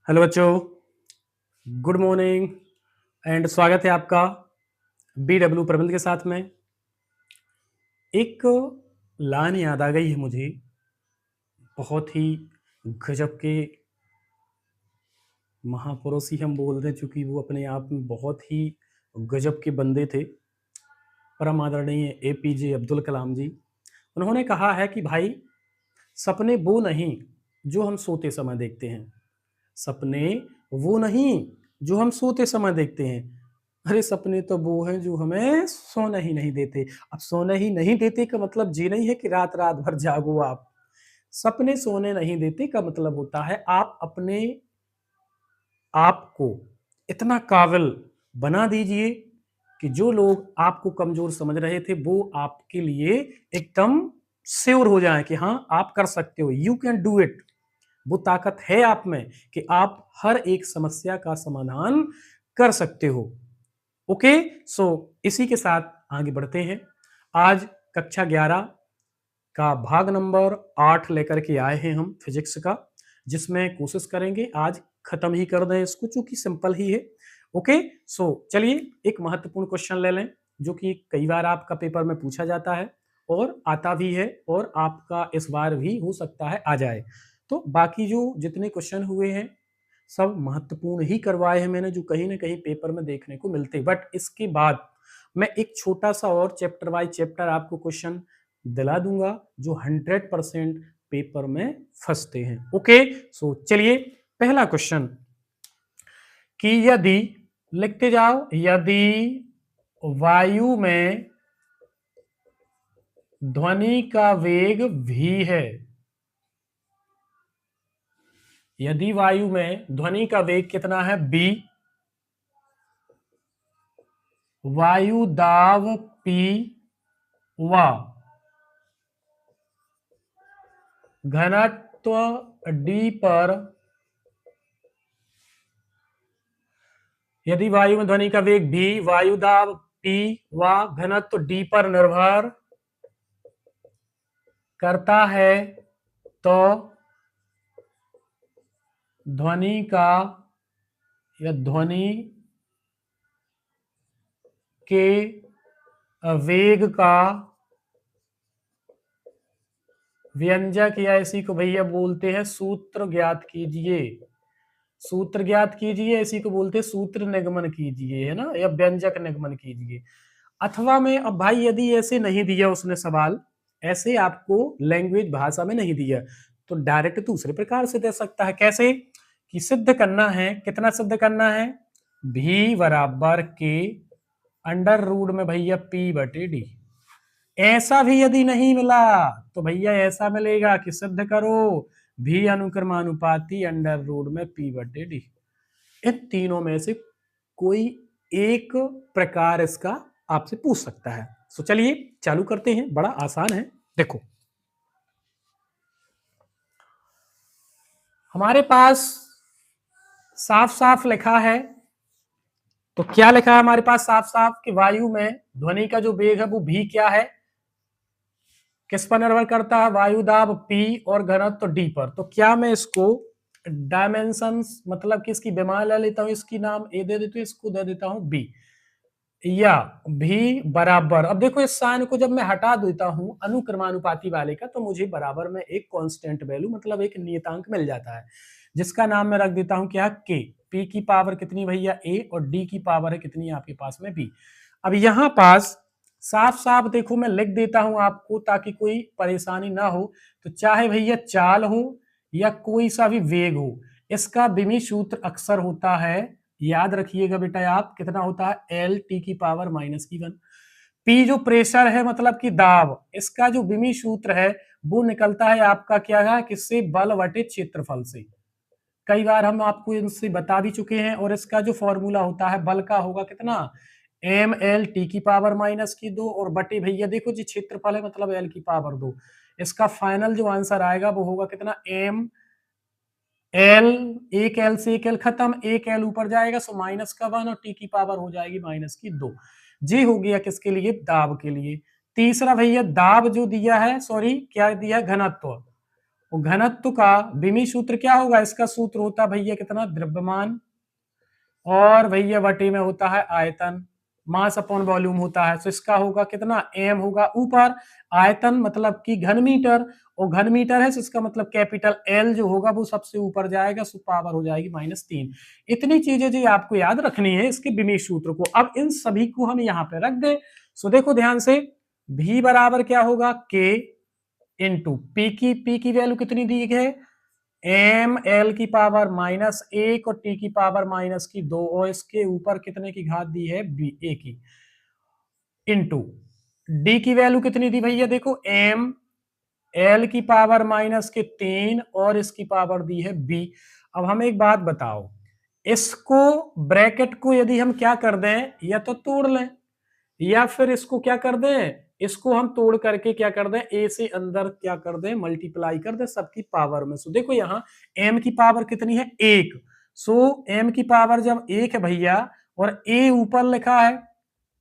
Hello बच्चों, good morning and स्वागत है आपका BW प्रबंध के साथ में। एक लाइन याद आ गई है मुझे, बहुत ही गजब के महापुरुष ही हम बोल दें, चूंकि वो अपने आप में बहुत ही गजब के बंदे थे। परम आदरणीय APJ अब्दुल कलाम जी। उन्होंने कहा है कि भाई, सपने वो नहीं जो हम सोते समय देखते हैं, सपने वो नहीं जो हम सोते समय देखते हैं, अरे सपने तो वो हैं जो हमें सोना ही नहीं देते। अब सोना ही नहीं देते का मतलब ये नहीं है कि रात रात भर जागो आप। सपने सोने नहीं देते का मतलब होता है आप अपने आप को इतना काबिल बना दीजिए कि जो लोग आपको कमजोर समझ रहे थे वो आपके लिए एकदम श्योर हो जाए कि हाँ आप कर सकते हो, यू कैन डू इट। वो ताकत है आप में कि आप हर एक समस्या का समाधान कर सकते हो। ओके, सो इसी के साथ आगे बढ़ते हैं। आज कक्षा 11 का भाग नंबर 8 लेकर के आए हैं हम फिजिक्स का, जिसमें कोशिश करेंगे आज खत्म ही कर दें इसको, चूंकि सिंपल ही है। ओके, सो चलिए एक महत्वपूर्ण क्वेश्चन ले लें जो कि कई बार आपका पेपर में पूछा जाता है और आता भी है, और आपका इस बार भी हो सकता है आ जाए। तो बाकी जो जितने क्वेश्चन हुए हैं सब महत्वपूर्ण ही करवाए हैं मैंने, जो कहीं ना कहीं पेपर में देखने को मिलते। बट इसके बाद मैं एक छोटा सा और चैप्टर बाय चैप्टर आपको क्वेश्चन दिला दूंगा जो 100% पेपर में फंसते हैं। ओके, सो चलिए पहला क्वेश्चन कि यदि, लिखते जाओ, यदि वायु में ध्वनि का वेग v है, यदि वायु में ध्वनि का वेग कितना है b, वायु दाब p व घनत्व d पर, यदि वायु में ध्वनि का वेग v, वायु दाब p व घनत्व d पर निर्भर करता है तो ध्वनि का या ध्वनि के वेग का व्यंजक, या इसी को भैया बोलते हैं सूत्र ज्ञात कीजिए। सूत्र ज्ञात कीजिए, इसी को बोलते हैं सूत्र निगमन कीजिए, है ना, या व्यंजक निगमन कीजिए। अथवा में, अब भाई यदि ऐसे नहीं दिया उसने सवाल, ऐसे आपको लैंग्वेज भाषा में नहीं दिया, तो डायरेक्ट दूसरे प्रकार से दे सकता है। कैसे कि सिद्ध करना है, कितना सिद्ध करना है, भी बराबर के अंडर रूट में भैया p बटे डी। ऐसा भी यदि नहीं मिला तो भैया ऐसा मिलेगा कि सिद्ध करो भी अनुक्रमानुपाती अंडर रूट में p बटे डी। इन तीनों में से कोई एक प्रकार इसका आपसे पूछ सकता है। तो चलिए चालू करते हैं, बड़ा आसान है। देखो हमारे पास साफ साफ लिखा है, तो क्या लिखा है हमारे पास साफ साफ कि वायु में ध्वनि का जो वेग है वो भी क्या है, किस पर निर्भर करता है, वायु दाब P और घनत्व D पर। तो क्या मैं इसको डायमेंशंस मतलब कि इसकी विमान ले लेता हूं, इसकी नाम A दे देता हूं, इसको दे देता हूं B, या भी बराबर, अब देखो इस साइन को जब मैं हटा देता हूं अनुक्रमानुपाती वाले का, तो मुझे बराबर में एक कांस्टेंट वैल्यू मतलब एक नियतांक मिल जाता है, जिसका नाम मैं रख देता हूं क्या, K। P की पावर कितनी भैया A, और D की पावर है कितनी आपके पास में B। अब यहां पास साफ साफ देखो मैं लिख देता हूं आपको ताकि कोई परेशानी ना हो। तो चाहे भैया चाल हो या कोई सा भी वेग हो, इसका विमी सूत्र अक्सर होता है, याद रखिएगा बेटा आप, कितना होता है एल टी की पावर -1। पी जो प्रेशर है मतलब कि दाब, इसका जो विमी सूत्र है वो निकलता है आपका क्या है, किससे, बल बटे क्षेत्रफल से। कई बार हम आपको इनसे बता भी चुके हैं, और इसका जो फॉर्मूला होता है बल का होगा कितना, एम एल टी की पावर -2, और बटे भैया देखो जी क्षेत्रफल है मतलब एल की पावर 2। इसका फाइनल जो आंसर आएगा वो होगा कितना, एम एल, एक एल से एक एल खत्म, एक एल ऊपर जाएगा सो -1, और टी की पावर हो जाएगी -2। जी हो गया किसके लिए, दाब के लिए। तीसरा भैया दाब जो दिया है, सॉरी क्या दिया है, घनत्व। और घनत्व का विमी सूत्र क्या होगा, इसका सूत्र होता भैया कितना, द्रव्यमान, और भैया बटे में होता है आयतन, मास अपॉन वॉल्यूम होता है। तो इसका होगा कितना, एम होगा ऊपर, आयतन मतलब कि घन मीटर, और घन मीटर है तो इसका मतलब कैपिटल एल जो होगा वो सबसे ऊपर जाएगा, सो पावर हो जाएगी -3। इतनी चीजें जी आपको याद रखनी है इसके विमी सूत्र को। अब इन सभी को हम यहाँ पे रख दे। सो देखो ध्यान से, V बराबर क्या होगा, K इंटू P की वैल्यू कितनी दी है, एम एल की पावर -1 और टी की पावर -2, और इसके ऊपर कितने की घात दी है, बी ए की, इंटू डी की वैल्यू कितनी दी भैया, देखो एम एल की पावर -3 और इसकी पावर दी है बी। अब हम एक बात बताओ, इसको ब्रैकेट को यदि हम क्या कर दें, या तो तोड़ लें, या फिर इसको क्या कर दें, इसको हम तोड़ करके क्या कर दें, ए से अंदर क्या कर दें, मल्टीप्लाई कर दें सबकी पावर में। सो देखो यहाँ एम की पावर कितनी है, 1। सो एम की पावर जब 1 है भैया, और ए ऊपर लिखा है,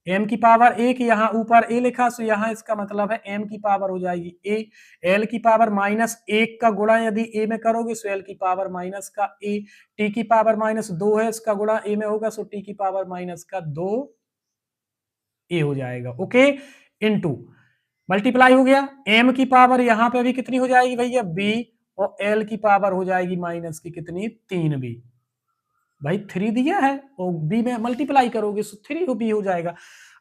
एम की पावर 1, यहाँ ऊपर ए लिखा, सो यहाँ इसका मतलब है एम की पावर हो जाएगी ए। एल की पावर -1 का गुणा यदि ए में करोगे, सो एल की पावर माइनस का ए। टी की पावर -2 है, इसका गुणा ए में होगा, सो टी की पावर -2 ए हो जाएगा। ओके, इनटू मल्टीप्लाई हो गया, एम की पावर यहां पे भी कितनी हो जाएगी भैया, बी, और एल की पावर हो जाएगी माइनस की कितनी, 3b। भाई 3 दिया है और बी में मल्टीप्लाई करोगे सो 3 बी हो जाएगा।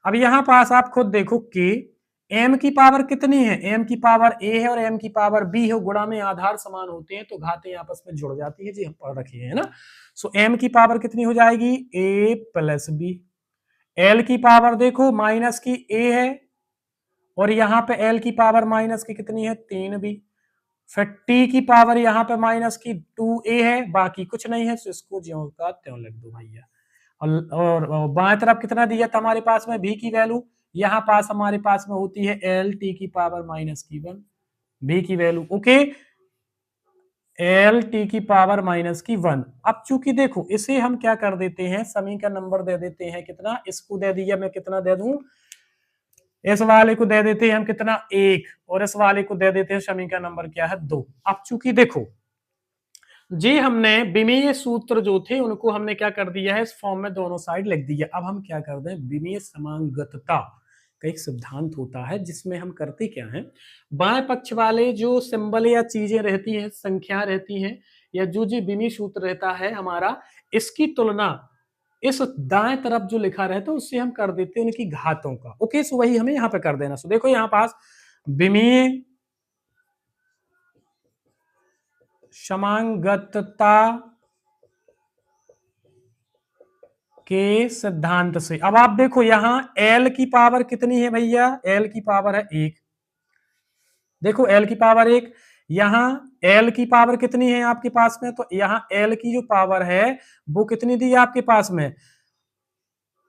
अब यहां पास आप खुद देखो कि एम की पावर कितनी है, एम की पावर ए है और एम की पावर बी है, गुणा में आधार समान होते हैं तो घातें आपस में जुड़ जाती है जी, हम पढ़ रखे हैं ना। सो एम की पावर कितनी हो जाएगी, ए प्लस बी। एल की पावर देखो माइनस की ए है, और यहां पे एल की पावर माइनस की कितनी है, 3b। फिर टी की पावर यहां पे माइनस की 2a है, बाकी कुछ नहीं है, तो इसको ज्यों का त्यों लिख दो भैया। और बाएं तरफ कितना दिया था हमारे पास में, v की वैल्यू, यहां पास हमारे पास में होती है एल टी की पावर -1, v की वैल्यू। ओके, एल टी की पावर -1। अब चूंकि देखो इसे हम क्या कर देते हैं, समीकरण नंबर दे देते हैं कितना, इसको दे दिया, मैं कितना दे दूं, इस वाले को दे देते हैं हम कितना, 1, और इस वाले को दे देते हैं समीकरण नंबर क्या है, 2। अब चूंकि देखो जी हमने विमीय सूत्र जो थे उनको हमने क्या कर दिया है, इस फॉर्म में दोनों साइड लिख दिया। अब हम क्या कर दें, विमीय समांगतता का एक सिद्धांत होता है जिसमें हम करते क्या है, बाएं पक्ष वाले जो सिंबल या चीजें रहती हैं, संख्या रहती हैं, या जो जी विमीय सूत्र रहता है हमारा, इसकी तुलना इस दाएं तरफ जो लिखा रहता है उससे हम कर देते हैं उनकी घातों का। ओके, सो वही हमें यहाँ पे कर देना। सो देखो यहाँ पास विमीय समांगतता के सिद्धांत से, अब आप देखो यहां L की पावर कितनी है भैया, L की पावर है 1। देखो L की पावर 1, यहां L की पावर कितनी है आपके पास में, तो यहां L की जो पावर है वो कितनी दी है आपके पास में,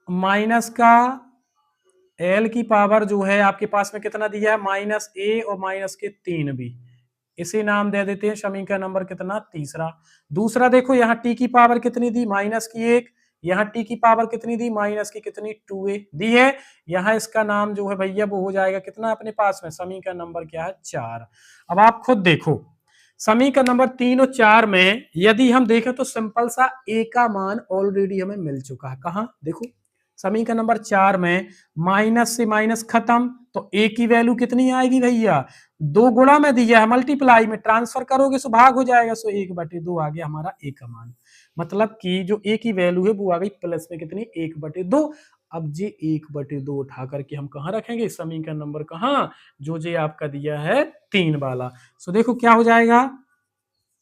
माइनस का L की पावर जो है आपके पास में कितना दिया है, -a और -3b। इसे नाम दे देते हैं समीकरण नंबर कितना, तीसरा। दूसरा देखो यहाँ t की पावर कितनी दी, -1, यहाँ t की पावर कितनी दी, माइनस की कितनी, 2a दी है। यहाँ इसका नाम जो है भैया वो हो जाएगा कितना अपने पास में, समीकरण नंबर क्या है, 4। अब आप खुद देखो समीकरण नंबर 3 और 4 में यदि हम देखें तो सिंपल सा a का मान ऑलरेडी हमें मिल चुका है। कहाँ देखो, समीकरण नंबर 4 में माइनस से माइनस खत्म, तो a की वैल्यू कितनी आएगी भैया, 2 गुणा में दिया है, मल्टीप्लाई में ट्रांसफर करोगे सो भाग हो जाएगा, सो 1/2 आ गया हमारा a का मान। मतलब कि जो a की वैल्यू है वो आ गई प्लस में कितनी, 1/2। अब जी 1/2 उठा करके हम कहाँ रखेंगे, समीकरण नंबर कहाँ, जो जे आपका दिया है 3 वाला। सो देखो क्या हो जाएगा,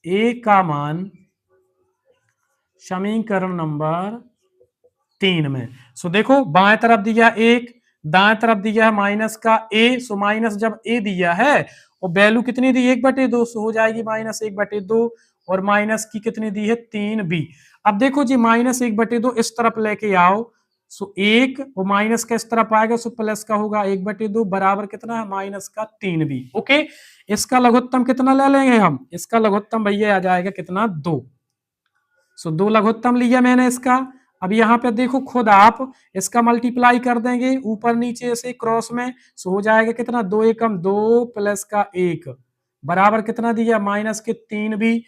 a का मान समीकरण नंबर 3 में। सो देखो बाएं तरफ दिया 1, दाएं तरफ दिया है माइनस का a, सो माइनस जब a दिया है और वैल्यू कितनी दी, 1/2, सो हो जाएगी -1/2, और माइनस की कितनी दी है, 3b। अब देखो जी -1/2 इस तरफ लेके आओ, सो 1 और माइनस का इस तरफ आएगा, सो प्लस का होगा 1/2 बराबर कितना है, माइनस का 3b। ओके, इसका लघुत्तम कितना ले लेंगे हम, इसका लघुत्तम भैया आ जाएगा कितना, 2। सो 2 लघुत्तम लिया मैंने इसका। अब यहाँ पे देखो खुद आप इसका मल्टीप्लाई कर देंगे ऊपर नीचे से क्रॉस में, सो हो जाएगा कितना, 2 एकम 2 प्लस का 1 बराबर कितना दिया, -3b।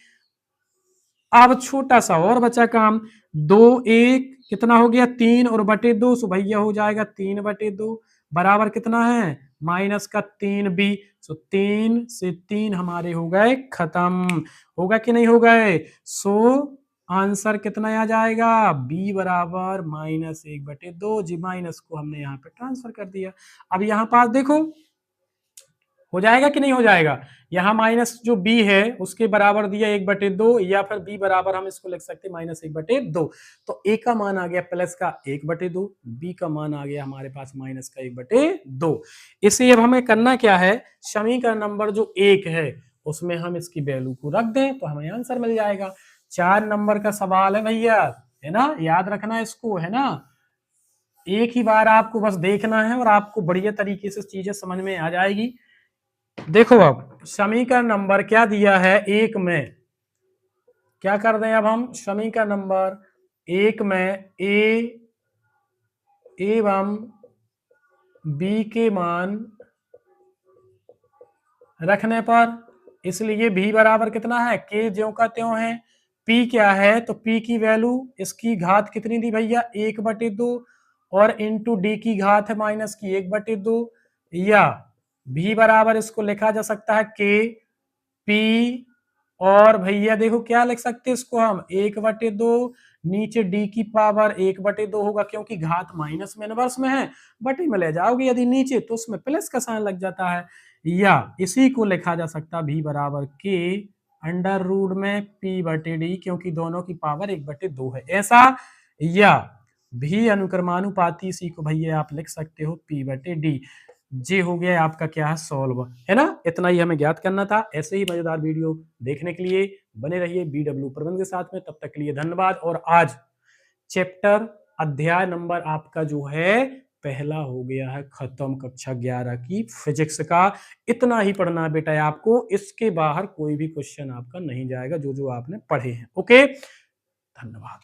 अब छोटा सा और बचा काम, 2 1 कितना हो गया, 3 और बटे 2, सो भैया हो जाएगा 3/2 बराबर कितना है, -3b। सो 3 से 3 हमारे हो गए खत्म, होगा कि नहीं हो गए। सो आंसर कितना आ जाएगा, b बराबर -1/2 जी, माइनस को हमने यहाँ पे ट्रांसफर कर दिया। अब यहाँ पास देखो हो जाएगा कि नहीं हो जाएगा, यहाँ माइनस जो b है उसके बराबर दिया 1/2, या फिर b बराबर हम इसको लिख सकते हैं -1/2। तो a का मान आ गया प्लस का 1/2, b का मान आ गया हमारे पास माइनस का 1/2। इसे अब हमें करना क्या है, समीकरण नंबर जो 1 है उसमें हम इसकी वैल्यू को रख दें तो हमें आंसर मिल जाएगा। 4 नंबर का सवाल है भैया, है ना, याद रखना इसको, है ना, एक ही बार आपको बस देखना है और आपको बढ़िया तरीके से चीजें समझ में आ जाएगी। देखो अब समीकरण नंबर क्या दिया है, 1 में क्या कर दें, अब हम समीकरण नंबर 1 में a एवं b के मान रखने पर, इसलिए b बराबर कितना है, k ज्यों का त्यों है, p क्या है, तो p की वैल्यू इसकी घात कितनी दी भैया, 1/2 और इंटू d की घात है माइनस की 1/2, या v बराबर इसको लिखा जा सकता है k p, और भैया देखो क्या लिख सकते हैं इसको हम 1/2, नीचे d की पावर 1/2 होगा क्योंकि घात माइनस में इनवर्स में है, बटे में ले जाओगे यदि नीचे तो उसमें प्लस का साइन लग जाता है, या इसी को लिखा जा सकता है v बराबर k अंडर रूट में p/d क्योंकि दोनों की पावर 1/2 है ऐसा, या भी अनुक्रमानुपाती, इसी को भैया आप लिख सकते हो p/d। जी हो गया आपका क्या है, सॉल्व, है ना, इतना ही हमें ज्ञात करना था। ऐसे ही मजेदार वीडियो देखने के लिए बने रहिए BW प्रबंध के साथ में, तब तक के लिए धन्यवाद। और आज चैप्टर अध्याय नंबर आपका जो है पहला हो गया है खत्म, कक्षा 11 की फिजिक्स का। इतना ही पढ़ना है बेटा आपको, इसके बाहर कोई भी क्वेश्चन आपका नहीं जाएगा जो जो आपने पढ़े हैं। ओके, धन्यवाद।